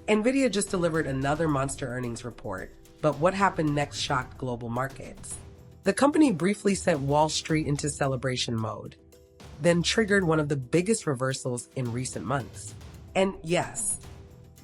Nvidia just delivered another monster earnings report, but what happened next shocked global markets. The company briefly sent Wall Street into celebration mode, then triggered one of the biggest reversals in recent months. And yes,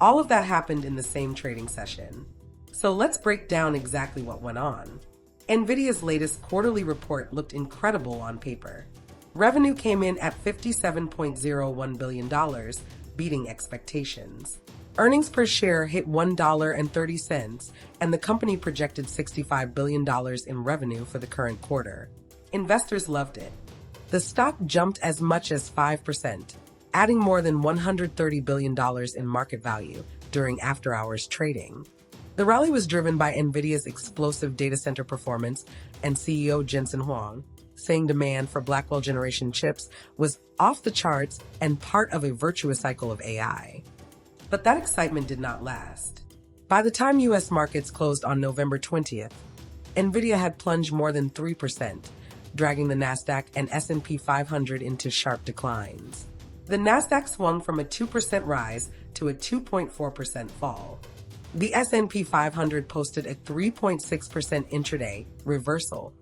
all of that happened in the same trading session. So let's break down exactly what went on. Nvidia's latest quarterly report looked incredible on paper. Revenue came in at $57.01 billion, beating expectations. Earnings per share hit $1.30, and the company projected $65 billion in revenue for the current quarter. Investors loved it. The stock jumped as much as 5%, adding more than $130 billion in market value during after-hours trading. The rally was driven by Nvidia's explosive data center performance and CEO Jensen Huang, saying demand for Blackwell generation chips was off the charts and part of a virtuous cycle of AI. But that excitement did not last. By the time U.S. markets closed on November 20th, Nvidia had plunged more than 3%, dragging the Nasdaq and S&P 500 into sharp declines. The Nasdaq swung from a 2% rise to a 2.4% fall. The S&P 500 posted a 3.6% intraday reversal,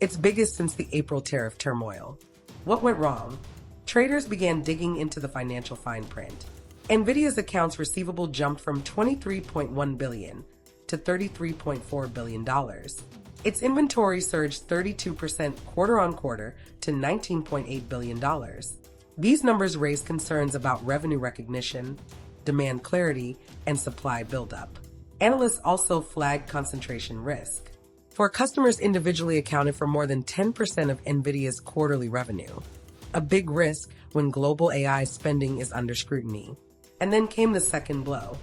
its biggest since the April tariff turmoil. What went wrong? Traders began digging into the financial fine print. Nvidia's accounts receivable jumped from $23.1 billion to $33.4 billion. Its inventory surged 32% quarter-on-quarter to $19.8 billion. These numbers raised concerns about revenue recognition, demand clarity, and supply buildup. Analysts also flagged concentration risk. For customers individually accounted for more than 10% of Nvidia's quarterly revenue, a big risk when global AI spending is under scrutiny. And then came the second blow.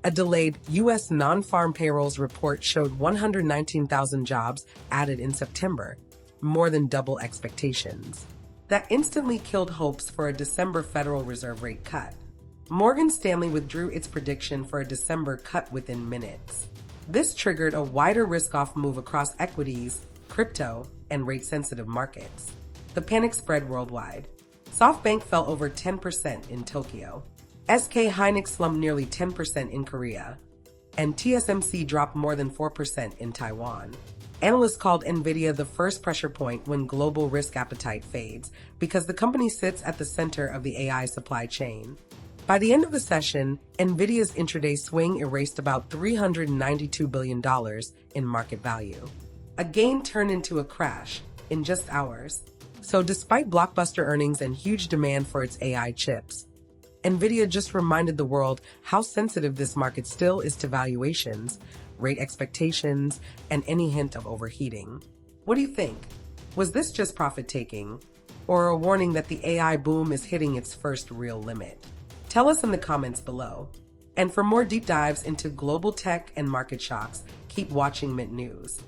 A delayed U.S. non-farm payrolls report showed 119,000 jobs added in September, more than double expectations. That instantly killed hopes for a December Federal Reserve rate cut. Morgan Stanley withdrew its prediction for a December cut within minutes. This triggered a wider risk-off move across equities, crypto, and rate-sensitive markets. The panic spread worldwide. SoftBank fell over 10% in Tokyo. SK Hynix slumped nearly 10% in Korea, and TSMC dropped more than 4% in Taiwan. Analysts called Nvidia the first pressure point when global risk appetite fades because the company sits at the center of the AI supply chain. By the end of the session, Nvidia's intraday swing erased about $392 billion in market value. A gain turned into a crash in just hours. So despite blockbuster earnings and huge demand for its AI chips, Nvidia just reminded the world how sensitive this market still is to valuations, rate expectations, and any hint of overheating. What do you think? Was this just profit-taking, or a warning that the AI boom is hitting its first real limit? Tell us in the comments below. And for more deep dives into global tech and market shocks, keep watching Mint News.